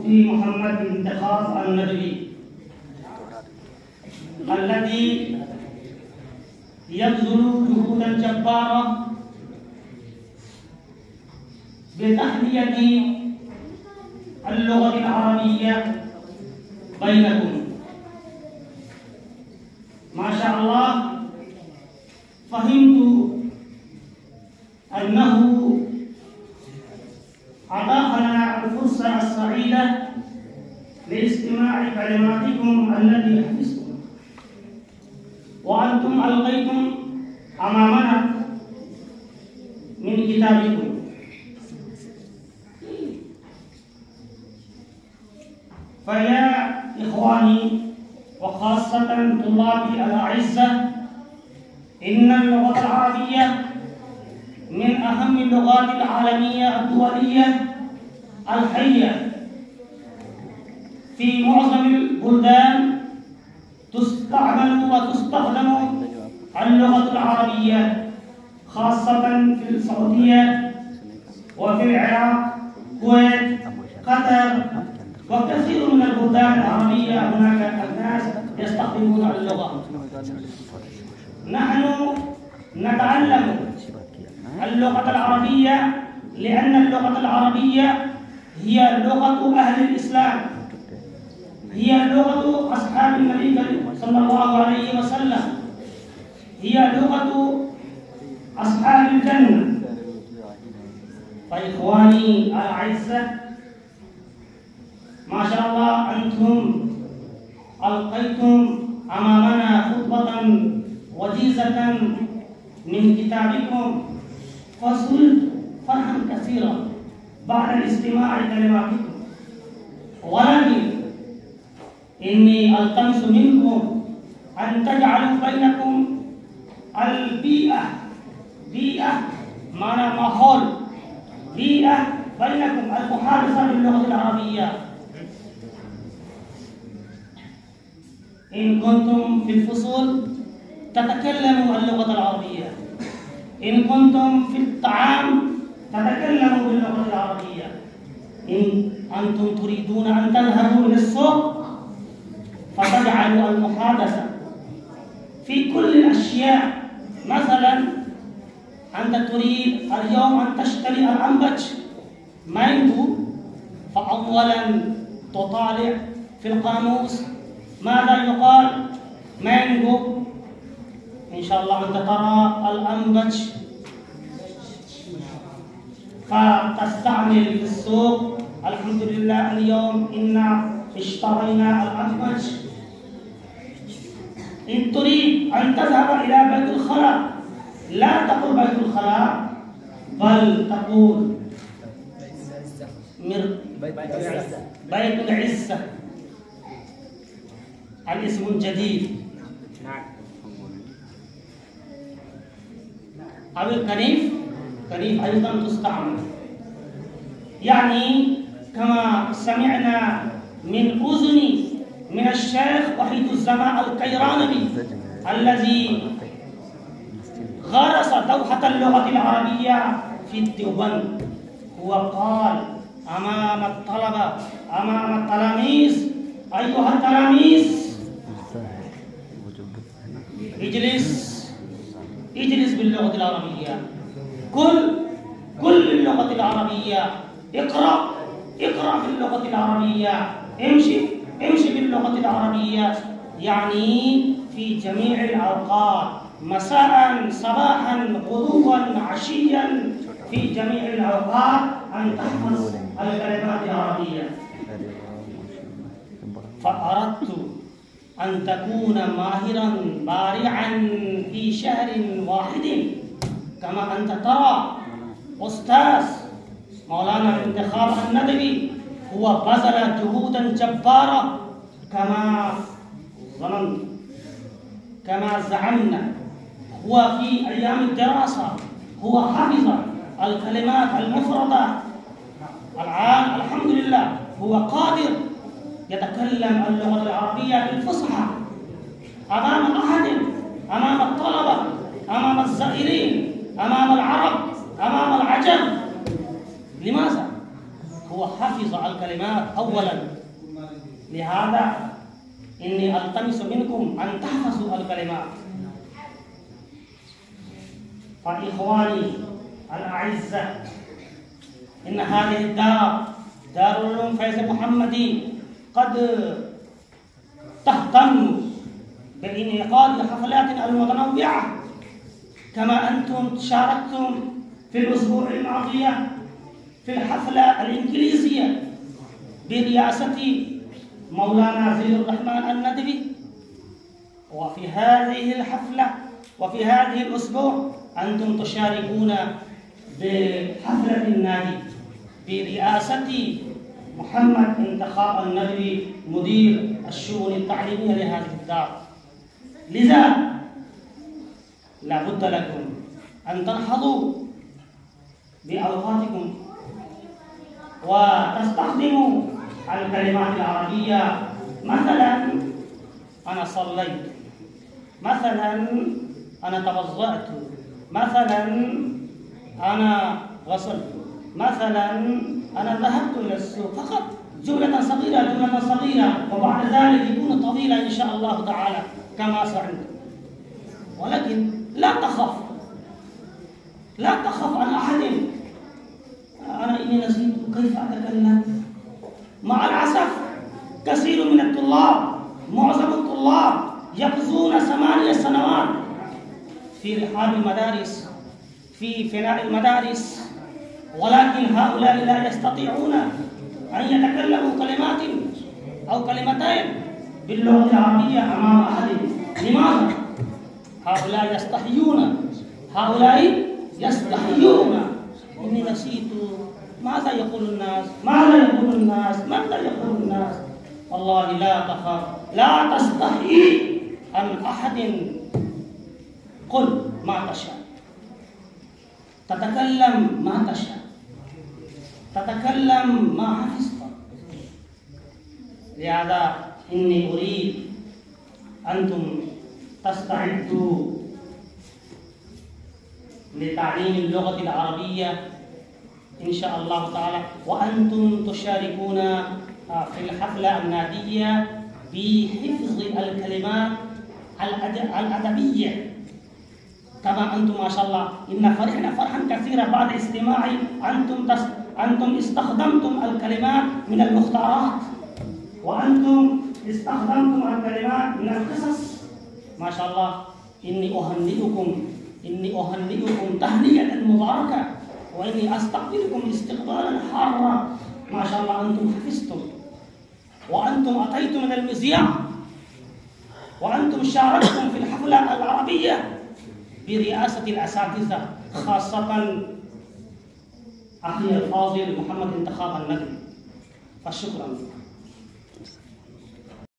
المفتي محمد بن انتخاب الندوي الذي يبذل جهودا جبارة بتحلية اللغة العربية بينكم. ما شاء الله، فهمت أنه أضاف لنا الفرصة السعيدة لاستماع كلماتكم التي حفظتم وأنتم ألقيتم أمامنا من كتابكم. فيا إخواني وخاصة طلابي الأعزة، إن اللغة العربية من أهم اللغات العالمية الدولية الحية. في معظم البلدان تستعمل وتستخدم اللغة العربية، خاصة في السعودية وفي العراق، الكويت، قطر، وكثير من البلدان العربية هناك الناس يستخدمون اللغة. نحن نتعلم اللغة العربية لأن اللغة العربية هي لغة أهل الإسلام، هي لغة أصحاب النبي صلى الله عليه وسلم، هي لغة أصحاب الجنة. فإخواني الأعزة، ما شاء الله أنتم ألقيتم أمامنا خطبة وجيزة من كتابكم، فسررت فرحا كثيرا بعد الاستماع كلماتكم، ولكن إني ألتمس منكم أن تجعلوا بينكم بيئة معنى ماحول، بيئة بينكم المحادثة باللغة العربية. إن كنتم في الفصول تتكلموا اللغة العربية، إن كنتم في الطعام تتكلموا باللغة العربية، إن أنتم تريدون أن تذهبوا إلى السوق فتجعلوا المحادثة في كل الأشياء. مثلا أنت تريد اليوم أن تشتري العنبج مانجو، فأولا تطالع في القاموس ماذا يقال مانجو. إن شاء الله أنت ترى الأنبج فتستعمل في السوق، الحمد لله اليوم إنا اشترينا الأنبج. إن تريد أن تذهب إلى بيت الخلاء لا تقول بيت الخلاء، بل تقول بيت العزة، الاسم الجديد. أو الكنيف أيضا تستعمل. يعني كما سمعنا من أذني من الشيخ وحيد الزمان الكيرانبي الذي غرس دوحة اللغة العربية في الديوبند، هو قال أمام الطلبة، أمام التلاميذ: أيها التلاميذ، اجلس باللغة العربية، كل اللغة العربية، اقرأ باللغة العربية، امشي باللغة العربية. يعني في جميع الأوقات، مساء، صباحا، غدوا، عشيا، في جميع الأوقات أن تحفظ الكلمات العربية. فأردت أن تكون ماهرا بارعا في شهر واحد، كما أنت ترى أستاذ مولانا بن انتخاب الندوي هو بذل جهودا جبارة كما ظننت، كما زعمنا. هو في أيام الدراسة هو حفظ الكلمات المفردة. الآن الحمد لله هو قادر يتكلم اللغة العربية بالفصحى أمام أحد، أمام الطلبة، أمام الزائرين، أمام العرب، أمام العجم. لماذا؟ هو حفظ الكلمات أولا. لهذا إني ألتمس منكم أن تحفظوا الكلمات. فإخواني الأعزة، إن هذه الدار دار العلوم فيض محمدي قد تهتم بإنعقاد الحفلات المتنوعة، كما أنتم شاركتم في الأسبوع الماضي في الحفلة الإنجليزية برئاسة مولانا زين الرحمن الندوي. وفي هذه الحفلة وفي هذه الأسبوع أنتم تشاركون بحفلة النادي برئاسة محمد انتخاب الندوي مدير الشؤون التعليمية لهذه الدار. لذا لا بد لكم أن تنهضوا بأوقاتكم وتستخدموا الكلمات العربية. مثلا أنا صليت، مثلا أنا توضأت، مثلا أنا غسلت، مثلا أنا ذهبت إلى السوق. فقط جملة صغيرة وبعد ذلك يكون طويلة إن شاء الله تعالى كما سألت. ولكن لا تخف عن أحد. أنا إني نسيت كيف أتكلم. مع الأسف كثير من الطلاب، معظم الطلاب يقضون 8 سنوات في رحاب المدارس، في فناء المدارس، ولكن هؤلاء لا يستطيعون أن يتكلموا كلمات أو كلمتين باللغة العربية أمام أحد. لماذا؟ هؤلاء يستحيون. إني نسيت. ماذا يقول الناس؟ والله لا تخف، لا تستحي عن أحد. قل ما تشاء، تتكلم ما تشاء، تتكلم ما حفظت. لهذا إني أريد أنتم تستعدوا لتعليم اللغة العربية إن شاء الله تعالى، وأنتم تشاركون في الحفلة النادية بحفظ الكلمات الأدبية. كما أنتم ما شاء الله إن فرحنا فرحا كثيرا بعد استماع أنتم استخدمتم الكلمات من المختارات، وأنتم استخدمتم الكلمات من القصص. ما شاء الله إني أهنئكم تهنئة مباركة، وإني أستقبلكم استقبالا حارا. ما شاء الله أنتم حفظتم، وأنتم أتيتم من المذياع، وأنتم شاركتم في الحفلة العربية برئاسة الأساتذة، خاصة أخي الفاضل محمد انتخاب الندوي. فشكرا.